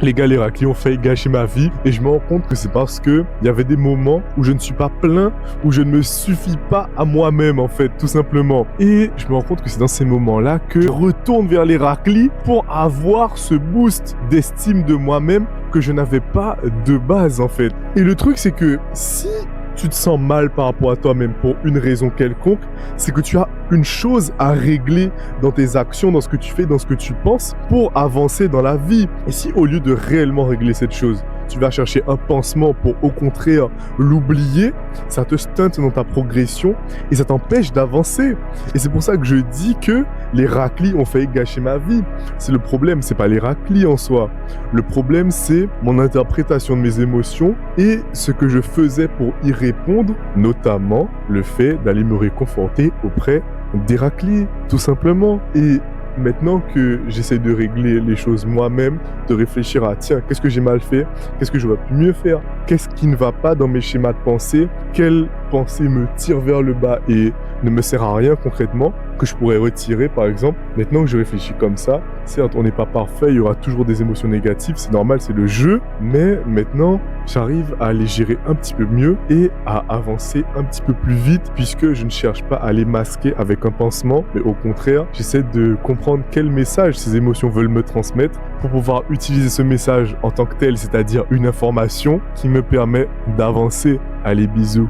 Les gars, les raclis ont failli gâcher ma vie et je me rends compte que c'est parce que il y avait des moments où je ne suis pas plein, où je ne me suffis pas à moi-même en fait, tout simplement. Et je me rends compte que c'est dans ces moments-là que je retourne vers les raclis pour avoir ce boost d'estime de moi-même que je n'avais pas de base en fait. Et le truc c'est que si tu te sens mal par rapport à toi-même pour une raison quelconque, c'est que tu as une chose à régler dans tes actions, dans ce que tu fais, dans ce que tu penses pour avancer dans la vie. Et si au lieu de réellement régler cette chose, tu vas chercher un pansement pour au contraire l'oublier, ça te stunt dans ta progression et ça t'empêche d'avancer. Et c'est pour ça que je dis que les raclis ont failli gâcher ma vie. C'est le problème, c'est pas les raclis en soi. Le problème, c'est mon interprétation de mes émotions et ce que je faisais pour y répondre, notamment le fait d'aller me réconforter auprès des raclis, tout simplement. Et maintenant que j'essaie de régler les choses moi-même, de réfléchir à tiens, qu'est-ce que j'ai mal fait? Qu'est-ce que j'aurais pu mieux faire? Qu'est-ce qui ne va pas dans mes schémas de pensée? Quelle pensée me tire vers le bas et ne me sert à rien concrètement, que je pourrais retirer par exemple? Maintenant que je réfléchis comme ça, certes on n'est pas parfait, il y aura toujours des émotions négatives, c'est normal, c'est le jeu, mais maintenant j'arrive à les gérer un petit peu mieux et à avancer un petit peu plus vite puisque je ne cherche pas à les masquer avec un pansement, mais au contraire, j'essaie de comprendre quel message ces émotions veulent me transmettre pour pouvoir utiliser ce message en tant que tel, c'est-à-dire une information qui me permet d'avancer. Allez, bisous.